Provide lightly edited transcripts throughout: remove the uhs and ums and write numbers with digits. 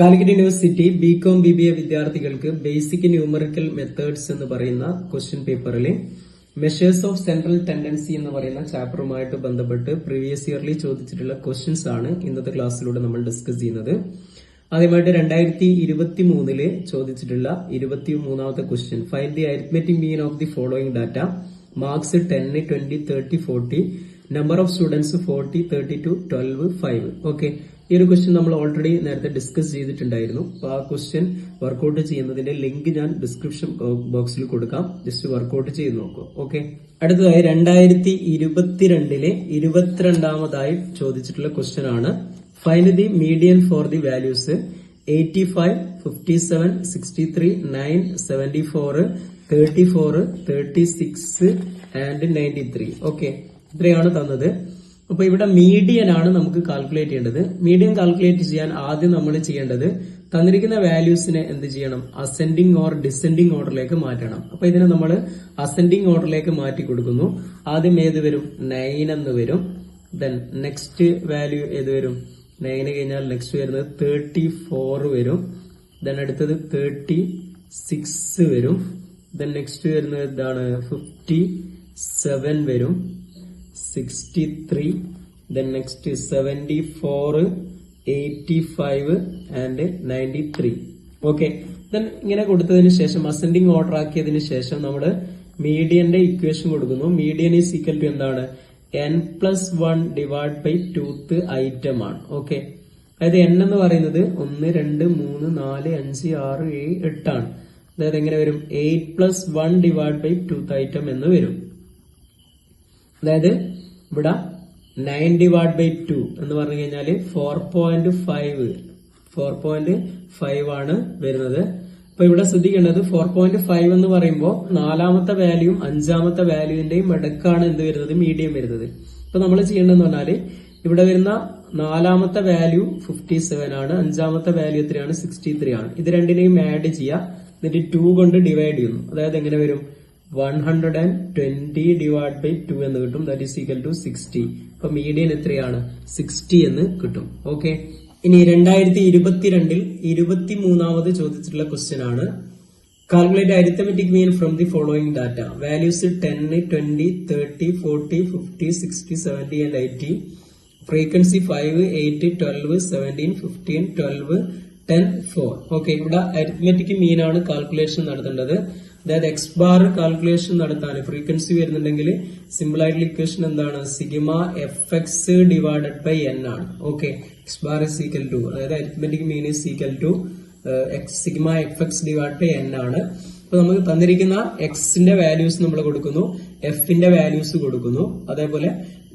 Calicut university BCom BBA വിദ്യാർത്ഥികൾക്ക് basic numerical methods എന്ന് പറയുന്ന ക്വസ്റ്റ്യൻ പേപ്പറിൽ മെഷേഴ്സ് ഓഫ് സെൻട്രൽ ടെൻഡൻസി എന്ന് പറയുന്ന ചാപ്റ്ററുമായിട്ട് ബന്ധപ്പെട്ട് പ്രീവിയസ് ഇയർലി ചോദിച്ചിട്ടുള്ള ക്വസ്റ്റ്യൻസ് ആണ് ഇന്നത്തെ ക്ലാസ്സിലൂടെ നമ്മൾ ഡിസ്കസ് ചെയ്യുന്നത്. ആദ്യമായിട്ട് 2023 ചോദിച്ചിട്ടുള്ള 23ാമത്തെ question, find the arithmetic mean of the following data, marks 10, 20, 30, 40, number of students 40, 32, 12, 5. Okay, ഈ ഒരു ക്വസ്റ്റ്യൻ നമ്മൾ ഓൾറെഡി നേരത്തെ ഡിസ്കസ് ചെയ്തിട്ടുണ്ടായിരുന്നു. അപ്പൊ ആ ക്വസ്റ്റ്യൻ വർക്ക്ഔട്ട് ചെയ്യുന്നതിന്റെ ലിങ്ക് ഞാൻ ഡിസ്ക്രിപ്ഷൻ ബോക്സിൽ കൊടുക്കാം, ജസ്റ്റ് വർക്ക്ഔട്ട് ചെയ്ത് നോക്കൂ. ഓക്കെ, അടുത്തതായി 2022 22ാമതായി ചോദിച്ചിട്ടുള്ള ക്വസ്റ്റ്യൻ ആണ്, find the median for the values 85, 57, 63, 9, 74, 34, 36 and 93. Okay, ഇത്രയാണ് തന്നത്. അപ്പൊ ഇവിടെ മീഡിയൻ ആണ് നമുക്ക് കാൽക്കുലേറ്റ് ചെയ്യേണ്ടത്. മീഡിയൻ കാൽക്കുലേറ്റ് ചെയ്യാൻ ആദ്യം നമ്മൾ ചെയ്യേണ്ടത് തന്നിരിക്കുന്ന വാല്യൂസിനെ എന്ത് ചെയ്യണം, അസെൻഡിങ് ഓർ ഡിസെൻഡിങ് ഓർഡറിലേക്ക് മാറ്റണം. അപ്പൊ ഇതിനെ നമ്മൾ അസെൻഡിങ് ഓർഡറിലേക്ക് മാറ്റി കൊടുക്കുന്നു. ആദ്യം ഏത് വരും, 9 എന്ന് വരും. ദെൻ നെക്സ്റ്റ് വാല്യൂ ഏത് വരും, 9 കഴിഞ്ഞാൽ നെക്സ്റ്റ് വരുന്നത് 34 വരും. ദെൻ അടുത്തത് 36 വരും. ദെൻ നെക്സ്റ്റ് വരുന്നത് എന്താണ്, 57 വരും, 63, then next 74, 85 and 93. Okay, then ഇങ്ങനെ കൊടുത്തതിന് ശേഷം അസെൻഡിങ് ഓർഡർ ആക്കിയതിന് ശേഷം നമ്മൾ മീഡിയന്റെ ഇക്വേഷൻ കൊടുക്കുന്നു. മീഡിയൻ ഈസ് ഈക്വൽ ടു എന്താണ്, n+1 divide by 2th item ആണ്. ഓക്കെ, അതായത് n എന്ന് പറയുന്നത് 1, 2, 3, 4, 5, 6, 7, 8 ആണ്. അതായത് എങ്ങനെ വരും, 8+1 ഡിവൈഡ് ബൈ 2th ഐറ്റം എന്ന് വരും. അതായത് ഇവിടെ 9 ഡിവൈഡ് ബൈ 2 എന്ന് പറഞ്ഞു കഴിഞ്ഞാല് 4.5 ആണ് വരുന്നത്. അപ്പൊ ഇവിടെ ശ്രദ്ധിക്കേണ്ടത് 4.5 എന്ന് പറയുമ്പോൾ 4ാമത്തെ വാല്യൂയും 5ാമത്തെ വാല്യൂവിന്റെയും ഇടക്കാണ് എന്ത് വരുന്നത്, മീഡിയം വരുന്നത്. അപ്പൊ നമ്മൾ ചെയ്യേണ്ടതെന്ന് പറഞ്ഞാല് ഇവിടെ വരുന്ന 4ാമത്തെ വാല്യൂ 57 ആണ്, 5ാമത്തെ വാല്യൂ എത്രയാണ്, 63 ആണ്. ഇത് രണ്ടിനെയും ആഡ് ചെയ്യുക, എന്നിട്ട് 2 കൊണ്ട് ഡിവൈഡ് ചെയ്യുന്നു. അതായത് എങ്ങനെ വരും, 120 ഡിവൈഡ് ബൈ 2 എന്ന് കിട്ടും. That is equal to 60. അപ്പൊ മീഡിയൻ എത്രയാണ്, 60 എന്ന് കിട്ടും. ഓക്കെ, ഇനി 2022 23ാമത് ചോദിച്ചിട്ടുള്ള ക്വസ്റ്റ്യൻ ആണ്, calculate arithmetic mean from the following data, values 10, 20, 30, 40, 50, 60, 70 and 80, frequency 5, 8, 12, 17, 15, 12, 10, 4. Okay, ഇവിടെ അരിത്മെറ്റിക് മീൻ ആണ് കാൽക്കുലേഷൻ നടത്തേണ്ടത്. അതായത് എക്സ് ബാർ കാൽക്കുലേഷൻ നടത്താൻ ഫ്രീക്വൻസി വരുന്നുണ്ടെങ്കിൽ സിമ്പിൾ ആയിട്ടുള്ള ഇക്വേഷൻ എന്താണ്, sigma fx divided by n ആണ്. Okay, X bar is equal to, അതായത് arithmetic mean is equal to sigma fx divide by n ആണ്. അപ്പൊ നമുക്ക് തന്നിരിക്കുന്ന എക്സിന്റെ വാല്യൂസ് നമ്മൾ കൊടുക്കുന്നു, എഫിന്റെ വാല്യൂസ് കൊടുക്കുന്നു. അതേപോലെ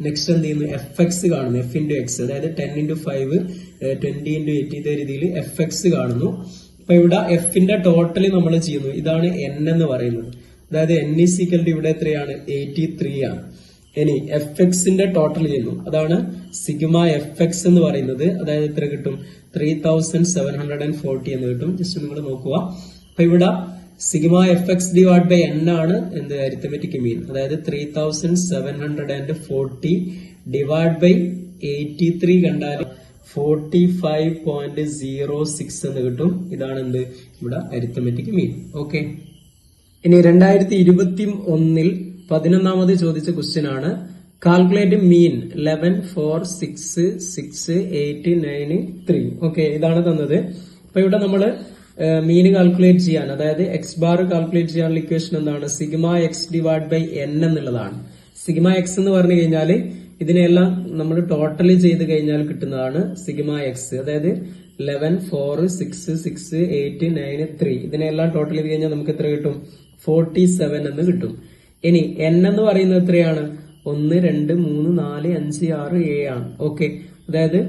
നെക്സ്റ്റ് എന്ത് ചെയ്യുന്നു, fx കാണുന്നു, f into x, അതായത് 10 into 5, 20 into 8 ഇതേ രീതിയിൽ fx കാണുന്നു. അപ്പൊ ഇവിടെ എഫിന്റെ ടോട്ടൽ നമ്മൾ ചെയ്യുന്നു, ഇതാണ് n എന്ന് പറയുന്നത്. അതായത് n is equal to ഇവിടെ എത്രയാണ്, 83 ആണ്. ഇനി fx-ന്റെ ടോട്ടൽ ചെയ്യുന്നു, അതാണ് സിഗ്മ fx എന്ന് പറയുന്നത്. അതായത് എത്ര കിട്ടും, 3740 എന്ന് കിട്ടും. ജസ്റ്റ് നിങ്ങൾ നോക്കുക. അപ്പൊ ഇവിടെ sigma fx divide by n ആണ് എന്ത്, അരിത്തമെറ്റിക് മീൻ. അതായത് 3740 ഡിവൈഡ് ബൈ 83 കണ്ടാൽ 45.06 എന്ന് കിട്ടും. ഇതാണ് എന്ത്, ഇവിടെ അരിത്തമെറ്റിക് മീൻ. ഓക്കെ, ഇനി 2021 11ാമത് ചോദിച്ച ക്വസ്റ്റ്യൻ ആണ്, കാൽക്കുലേറ്റ് മീൻ 11, 4, 6, 6, 8, 9, 3. ഓക്കെ, ഇതാണ് തന്നത്. അപ്പൊ ഇവിടെ നമ്മള് മീൻ കാൽക്കുലേറ്റ് ചെയ്യാൻ, അതായത് എക്സ് ബാർ കാൽക്കുലേറ്റ് ചെയ്യാനുള്ള ഇക്വേഷൻ എന്താണ്, sigma X divide by n എന്നുള്ളതാണ്. സിഗ്മ എക്സ് എന്ന് പറഞ്ഞു കഴിഞ്ഞാൽ ഇതിനെല്ലാം നമ്മൾ ടോട്ടൽ ചെയ്ത് കഴിഞ്ഞാൽ കിട്ടുന്നതാണ് സിഗ്മ എക്സ്. അതായത് 11, 4, 6, 6, 8, 9, 3 ഇതിനെല്ലാം ടോട്ടൽ ചെയ്ത് കഴിഞ്ഞാൽ നമുക്ക് എത്ര കിട്ടും, 47 എന്ന് കിട്ടും. ഇനി n എന്ന് പറയുന്നത് എത്രയാണ്, 1, 2, 3, 4, 5, 6, 7 ആണ്. ഓക്കെ, അതായത്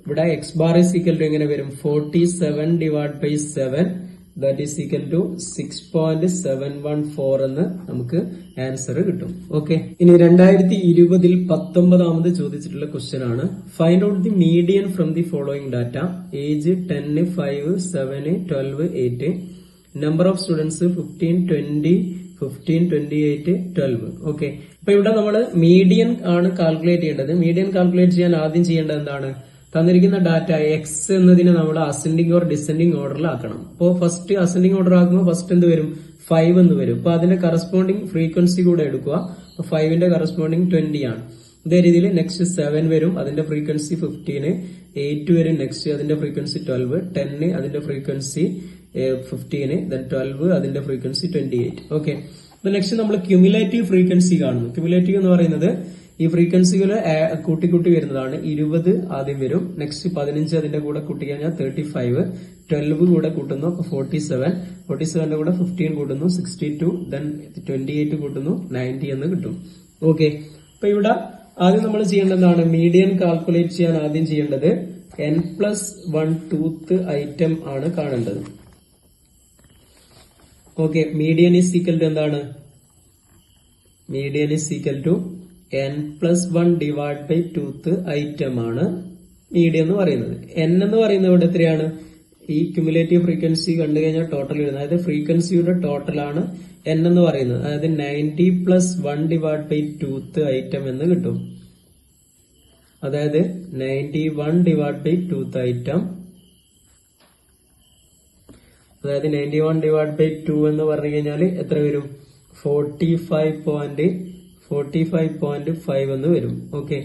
ഇവിടെ X bar is equal to എങ്ങനെ വരും, 47 divide by 7, that is equal to 6.714 എന്ന് നമുക്ക് ആൻസർ കിട്ടും. ഓക്കെ, ഇനി 2020 19ാമത് ചോദിച്ചിട്ടുള്ള ക്വസ്റ്റ്യൻ ആണ്, find out the median from the following data, age 10, 5, 7, 12, 8, number of students 15, 20, 15, 28, 12. Okay, അപ്പൊ ഇവിടെ നമ്മൾ മീഡിയൻ ആണ് കാൽക്കുലേറ്റ് ചെയ്യേണ്ടത്. മീഡിയൻ കാൽക്കുലേറ്റ് ചെയ്യാൻ ആദ്യം ചെയ്യേണ്ടത് എന്താണ്, തന്നിരിക്കുന്ന ഡാറ്റ എക്സ് എന്നതിനെ നമ്മൾ അസെൻഡിങ് ഓർ ഡിസെൻഡിങ് ഓർഡറിലാക്കണം. അപ്പോൾ ഫസ്റ്റ് അസെൻഡിങ് ഓർഡർ ആക്കുമ്പോൾ ഫസ്റ്റ് എന്ത് വരും? 5 എന്ന് വരും. അപ്പൊ അതിന്റെ കറസ്പോണ്ടിങ് ഫ്രീക്വൻസി കൂടെ എടുക്കുക. അപ്പൊ 5ന്റെ കറസ്പോണ്ടിങ് 20 ആണ്. ഇതേ രീതിയിൽ നെക്സ്റ്റ് 7 വരും, അതിന്റെ ഫ്രീക്വൻസി 15, 8 വരും നെക്സ്റ്റ്, അതിന്റെ ഫ്രീക്വൻസി 12, 10 അതിന്റെ ഫ്രീക്വൻസി 15, then 12 അതിന്റെ ഫ്രീക്വൻസി 28. ഓക്കെ, അപ്പൊ നെക്സ്റ്റ് നമ്മൾ ക്യുമുലേറ്റീവ് ഫ്രീക്വൻസി കാണുന്നു. ക്യുമുലേറ്റീവ് എന്ന് പറയുന്നത് ഈ ഫ്രീക്വൻസികൾ കൂട്ടി വരുന്നതാണ്. 20 ആദ്യം വരും, നെക്സ്റ്റ് 15 അതിന്റെ കൂടെ കൂട്ടി കഴിഞ്ഞാൽ 35, 12 കൂടെ കൂട്ടുന്നു അപ്പൊ 47, 47ന്റെ കൂടെ 15 കൂട്ടുന്നു 62, then 28 കൂട്ടുന്നു 90 എന്ന് കിട്ടും. ഓക്കെ, അപ്പൊ ഇവിടെ ആദ്യം നമ്മൾ ചെയ്യേണ്ടതാണ് മീഡിയൻ കാൽക്കുലേറ്റ് ചെയ്യാൻ ആദ്യം ചെയ്യേണ്ടത് n+1 ടൂത്ത് ഐറ്റം ആണ് കാണേണ്ടത്. Okay, median is equal to എന്താണ്? Median is equal to n+1 divide by ടൂത്ത് ഐറ്റം ആണ് മീഡിയൻ എന്ന് പറയുന്നത്. n എന്ന് പറയുന്നത് ഇവിടെ എത്രയാണ്? ഈ ക്യുമുലേറ്റീവ് ഫ്രീക്വൻസി കണ്ടു കഴിഞ്ഞാൽ ടോട്ടൽ വരുന്നത്, അതായത് ഫ്രീക്വൻസിയുടെ ടോട്ടലാണ് n എന്ന് പറയുന്നത്. അതായത് 90+1 ഡിവൈഡ് ബൈ ടൂത്ത് ഐറ്റം എന്ന് കിട്ടും. അതായത് 91 ഡിവൈഡ് ബൈ ടൂത്ത് ഐറ്റം, അതായത് 91 ഡിവൈഡ് ബൈ 2 എന്ന് പറഞ്ഞു കഴിഞ്ഞാൽ എത്ര വരും? 45.5 എന്ന് വരും. ഓക്കെ,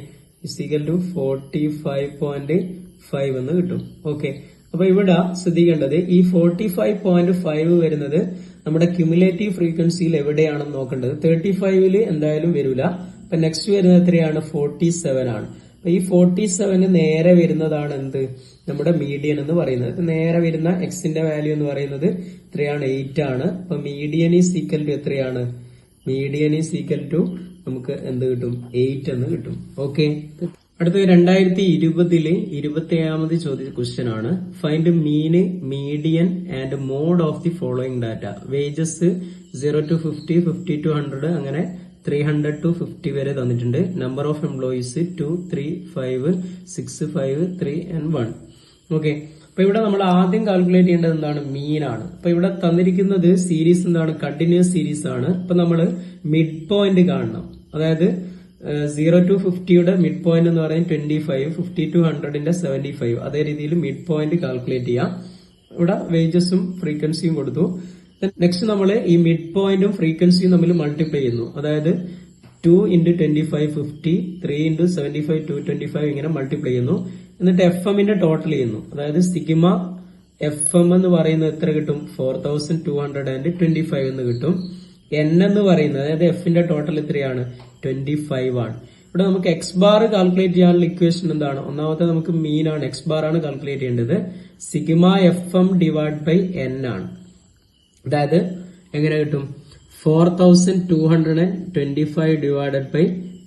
ഇസിക്കൽ ടു 45.5 എന്ന് കിട്ടും. ഓക്കെ, അപ്പൊ ഇവിടെ ശ്രദ്ധിക്കേണ്ടത് ഈ 45.5 വരുന്നത് നമ്മുടെ ക്യുമുലേറ്റീവ് ഫ്രീക്വൻസിയിൽ എവിടെയാണെന്ന് നോക്കേണ്ടത്. 35ല് എന്തായാലും വരില്ല. അപ്പൊ നെക്സ്റ്റ് വരുന്നത് എത്രയാണ്? 47 ആണ്. അപ്പൊ ഈ 47 നേരെ വരുന്നതാണ് എന്ത്? നമ്മുടെ മീഡിയൻ എന്ന് പറയുന്നത്. നേരെ വരുന്ന എക്സിന്റെ വാല്യൂ എന്ന് പറയുന്നത് എത്രയാണ്? 8 ആണ്. അപ്പൊ മീഡിയൻ ഈസ് ഈക്വൽ ടു എത്രയാണ്? മീഡിയൻ ഈസ് ഈക്വൽ ടു നമുക്ക് എന്ത് കിട്ടും? 8 എന്ന് കിട്ടും. ഓക്കെ, അടുത്തത് 2020 27ാമത് ചോദ്യ ക്വസ്റ്റ്യൻ ആണ്. Find mean, median and mode of the following data. Wages 0 to 50, 50 to 100, അങ്ങനെ 300 to 50 വരെ തന്നിട്ടുണ്ട്. Number of employees 2, 3, 5, 6, 5, 3 and 1. Okay, അപ്പൊ ഇവിടെ നമ്മൾ ആദ്യം കാൽക്കുലേറ്റ് ചെയ്യേണ്ടത് എന്താണ്? മീൻ ആണ്. അപ്പൊ ഇവിടെ തന്നിരിക്കുന്നത് സീരീസ് എന്താണ്? കണ്ടിന്യൂസ് സീരീസ് ആണ്. അപ്പൊ നമ്മൾ മിഡ് പോയിന്റ് കാണണം. അതായത് 0 to 50യുടെ മിഡ് പോയിന്റ് എന്ന് പറയുന്നത് 25, 50 to 100ന്റെ 75. അതേ രീതിയിൽ മിഡ് പോയിന്റ് കാൽക്കുലേറ്റ് ചെയ്യാം. ഇവിടെ വേജസും ഫ്രീക്വൻസിയും കൊടുത്തു. നെക്സ്റ്റ് നമ്മൾ ഈ മിഡ് പോയിന്റും ഫ്രീക്വൻസിയും തമ്മിൽ മൾട്ടിപ്ലൈ ചെയ്യുന്നു. അതായത് 2 into 25 50, 3 into 75 225 ഇങ്ങനെ മൾട്ടിപ്ലൈ ചെയ്യുന്നു. എന്നിട്ട് FM ന്റെ ടോട്ടൽ ചെയ്യുന്നു. അതായത് സിഗ്മ FM എന്ന് പറയുന്നത് എത്ര കിട്ടും? 4225 എന്ന് കിട്ടും. N എന്ന് പറയുന്നത്, അതായത് F ന്റെ ടോട്ടൽ എത്രയാണ്? 25 ആണ്. ഇവിടെ നമുക്ക് X ബാർ കാൽക്കുലേറ്റ് ചെയ്യാനുള്ള ഇക്വേഷൻ എന്താണ്? ഒന്നാമത്തെ നമുക്ക് മീൻ ആണ്, X ബാർ ആണ് കാൽക്കുലേറ്റ് ചെയ്യേണ്ടത്. Sigma FM divide by N ആണ്. അതായത് എങ്ങനെ കിട്ടും? 4225 ഡിവൈഡഡ് ബൈ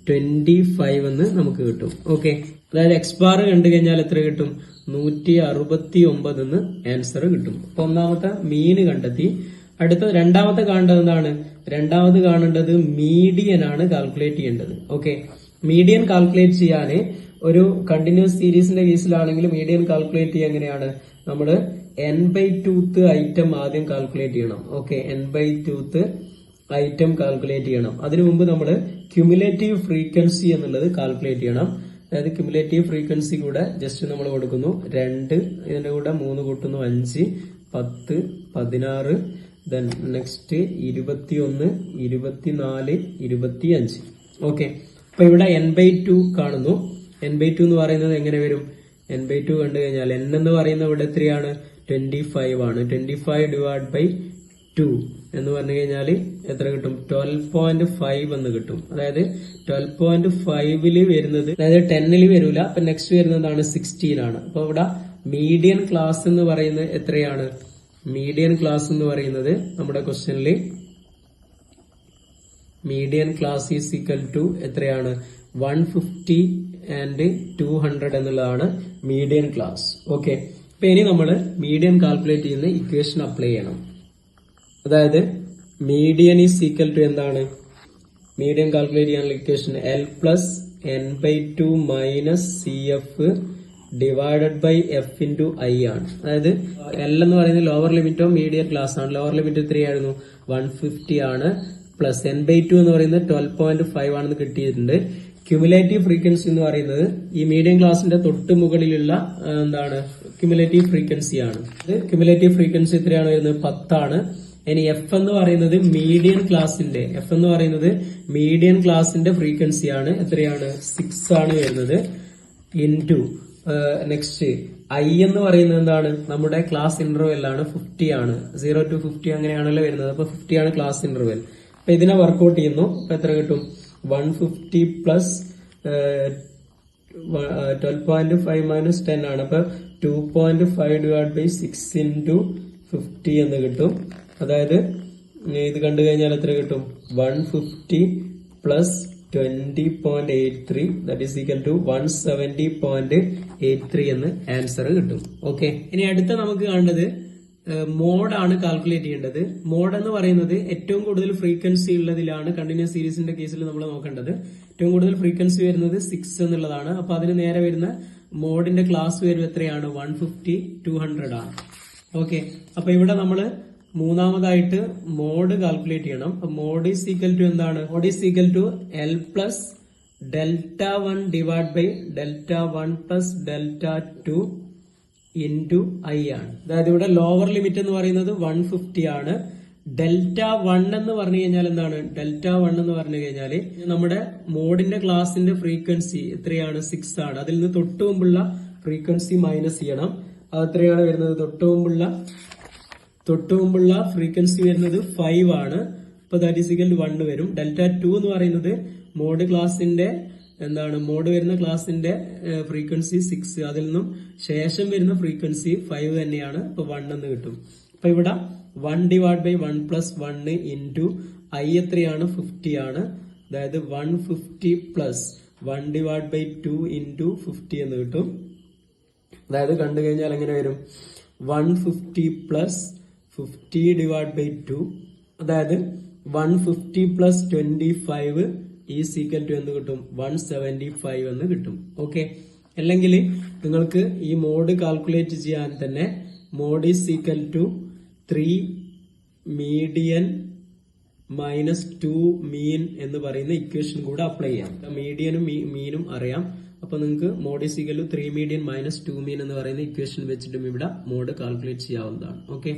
25 എന്ന് നമുക്ക് കിട്ടും. ഓക്കെ, അതായത് X ബാർ കണ്ടു കഴിഞ്ഞാൽ എത്ര കിട്ടും? 169 എന്ന് ആൻസർ കിട്ടും. അപ്പൊ ഒന്നാമത്തെ മീന് കണ്ടെത്തി. അടുത്ത രണ്ടാമത്തെ കാണേണ്ടത് എന്താണ്? രണ്ടാമത് കാണേണ്ടത് മീഡിയൻ ആണ് കാൽക്കുലേറ്റ് ചെയ്യേണ്ടത്. ഓക്കെ, മീഡിയൻ കാൽക്കുലേറ്റ് ചെയ്യാന് ഒരു കണ്ടിന്യൂസ് സീരീസിന്റെ കേസിലാണെങ്കിൽ മീഡിയൻ കാൽക്കുലേറ്റ് ചെയ്യാൻ എങ്ങനെയാണ്? നമ്മള് n/2th ഐറ്റം ആദ്യം കാൽക്കുലേറ്റ് ചെയ്യണം. ഓക്കെ, n/2th ഐറ്റം കാൽക്കുലേറ്റ് ചെയ്യണം. അതിനു മുമ്പ് നമ്മൾ ക്യുമുലേറ്റീവ് ഫ്രീക്വൻസി എന്നുള്ളത് കാൽക്കുലേറ്റ് ചെയ്യണം. അതായത് ക്യുമുലേറ്റീവ് ഫ്രീക്വൻസി കൂടെ ജസ്റ്റ് നമ്മൾ കൊടുക്കുന്നു 2, ഇതിന്റെ കൂടെ 3 കൂട്ടുന്നു 5, 10, 16, then നെക്സ്റ്റ് 21, 24, 25. ഓക്കെ, അപ്പൊ ഇവിടെ n/2 കാണുന്നു. n/2 എന്ന് പറയുന്നത് എങ്ങനെ വരും? n/2 കണ്ടു കഴിഞ്ഞാൽ n എന്ന് പറയുന്നത് ഇവിടെ എത്രയാണ്? 25 ആണ്. 25 ഡിവൈഡ് ബൈ 2 എന്ന് പറഞ്ഞു കഴിഞ്ഞാൽ എത്ര കിട്ടും? 12.5 എന്ന് കിട്ടും. അതായത് 12.5ല് വരുന്നത്, അതായത് 10ല് വരൂല. അപ്പൊ നെക്സ്റ്റ് വരുന്നതാണ് 16 ആണ്. അപ്പൊ ഇവിടെ മീഡിയൻ ക്ലാസ് എന്ന് പറയുന്നത് എത്രയാണ്? മീഡിയൻ ക്ലാസ് എന്ന് പറയുന്നത് നമ്മുടെ ക്വസ്റ്റ്യനില് median class is equal to എത്രയാണ്? 150 and 200 എന്നുള്ളതാണ് മീഡിയൻ ക്ലാസ്. ഓക്കെ, അപ്പൊ ഇനി നമ്മൾ മീഡിയൻ കാൽക്കുലേറ്റ് ചെയ്യുന്ന ഇക്വേഷൻ അപ്ലൈ ചെയ്യണം. അതായത് മീഡിയൻ ഈസ് ഈക്വൽ ടു എന്താണ്? മീഡിയൻ കാൽക്കുലേറ്റ് ചെയ്യാനുള്ള equation L+n/2 minus CF divided by F into I ആണ്. അതായത് L എന്ന് പറയുന്നത് lower limit of median class ആണ്. ലോവർ ലിമിറ്റ് 3 ആയിരുന്നു, 150 ആണ്. പ്ലസ് n/2 എന്ന് പറയുന്നത് 12.5 ആണെന്ന് കിട്ടിയിട്ടുണ്ട്. ക്യുമുലേറ്റീവ് ഫ്രീക്വൻസി എന്ന് പറയുന്നത് ഈ മീഡിയം ക്ലാസിന്റെ തൊട്ട് മുകളിലുള്ള എന്താണ് ക്യുമുലേറ്റീവ് ഫ്രീക്വൻസി ആണ്. ഇത് ക്യുമുലേറ്റീവ് ഫ്രീക്വൻസി എത്രയാണ് വരുന്നത്? 10 ആണ്. ഇനി എഫ് എന്ന് പറയുന്നത് മീഡിയൻ ക്ലാസിന്റെ ഫ്രീക്വൻസി ആണ്. എത്രയാണ്? 6 ആണ് വരുന്നത്. ഇൻറ്റു നെക്സ്റ്റ് ഐ എന്ന് പറയുന്നത് എന്താണ്? നമ്മുടെ ക്ലാസ് ഇന്റർവെൽ ആണ്, 50 ആണ്. 0 to 50 അങ്ങനെയാണല്ലോ വരുന്നത്. അപ്പൊ 50 ആണ് ക്ലാസ് ഇന്റർവെൽ. അപ്പൊ ഇതിനെ വർക്ക്ഔട്ട് ചെയ്യുന്നു. അപ്പൊ എത്ര കിട്ടും? 150 പ്ലസ് 12.5 മൈനസ് 10 ആണ്. അപ്പൊ 2.5 ഡിവൈഡ് ബൈ 6 ഇൻറ്റു 50 എന്ന് കിട്ടും. അതായത് ഇത് കണ്ടു കഴിഞ്ഞാൽ എത്ര കിട്ടും? 150 plus 20.83 that is equal to 170.83 എന്ന് ആൻസർ കിട്ടും. ഓക്കെ, ഇനി അടുത്ത നമുക്ക് കാണേണ്ടത് മോഡാണ് കാൽക്കുലേറ്റ് ചെയ്യേണ്ടത്. മോഡ് എന്ന് പറയുന്നത് ഏറ്റവും കൂടുതൽ ഫ്രീക്വൻസി ഉള്ളതിലാണ് കണ്ടിന്യൂസ് സീരീസിന്റെ കേസിൽ നമ്മൾ നോക്കേണ്ടത്. ഏറ്റവും കൂടുതൽ ഫ്രീക്വൻസി വരുന്നത് 6 എന്നുള്ളതാണ്. അപ്പൊ അതിന് നേരെ വരുന്ന മോഡിന്റെ ക്ലാസ് വരും എത്രയാണ്? 150, 200 ആണ്. ഓക്കെ, അപ്പൊ ഇവിടെ നമ്മള് മൂന്നാമതായിട്ട് മോഡ് കാൽക്കുലേറ്റ് ചെയ്യണം. മോഡ് ഈസ് ഈക്വൽ ടു എന്താണ്? Mode is equal to L plus Δ1 divide by Δ1 plus Δ2 into I ആണ്. അതായത് ഇവിടെ ലോവർ ലിമിറ്റ് എന്ന് പറയുന്നത് 150 ആണ്. Δ1 എന്ന് പറഞ്ഞു കഴിഞ്ഞാൽ എന്താണ്? Δ1 എന്ന് പറഞ്ഞു കഴിഞ്ഞാൽ നമ്മുടെ മോഡിന്റെ ക്ലാസിന്റെ ഫ്രീക്വൻസി എത്രയാണ്? 6 ആണ്. അതിൽ നിന്ന് തൊട്ട് മുമ്പുള്ള ഫ്രീക്വൻസി മൈനസ് ചെയ്യണം. അത് എത്രയാണ് വരുന്നത്? തൊട്ട് മുമ്പുള്ള ഫ്രീക്വൻസി വരുന്നത് 5 ആണ്. അപ്പൊ ദാറ്റ് ഈസ് ഈക്വൽ ടു 1 വരും. Δ2 എന്ന് പറയുന്നത് മോഡ് ക്ലാസിന്റെ മോഡ് വരുന്ന ക്ലാസിന്റെ ഫ്രീക്വൻസി 6, അതിൽ നിന്നും ശേഷം വരുന്ന ഫ്രീക്വൻസി 5 തന്നെയാണ്. അപ്പൊ 1 എന്ന് കിട്ടും. അപ്പൊ ഇവിടെ 1 divide by 1 plus 1 into I എത്രയാണ്? 50 ആണ്. അതായത് 150 പ്ലസ് 1 ഡിവൈഡ് ബൈ 2 ഇൻറ്റു 50 എന്ന് കിട്ടും. അതായത് കണ്ടു കഴിഞ്ഞാൽ എങ്ങനെ വരും? 150 പ്ലസ് 50 ഡിവൈഡ് ബൈ 2, അതായത് 150 പ്ലസ് 25 ഈസ് ഈക്വൽ ടു എന്ത് കിട്ടും? 175 എന്ന് കിട്ടും. ഓക്കെ, അല്ലെങ്കിൽ നിങ്ങൾക്ക് ഈ മോഡ് കാൽക്കുലേറ്റ് ചെയ്യാൻ തന്നെ mode is equal to 3 median minus 2 mean എന്ന് പറയുന്ന ഇക്വേഷൻ കൂടെ അപ്ലൈ ചെയ്യാം. മീഡിയനും മീനും അറിയാം. അപ്പൊ നിങ്ങൾക്ക് mode is equal to 3 median minus 2 mean എന്ന് പറയുന്ന ഇക്വേഷൻ വെച്ചിട്ടും ഇവിടെ മോഡ് കാൽക്കുലേറ്റ് ചെയ്യാവുന്നതാണ്. ഓക്കെ.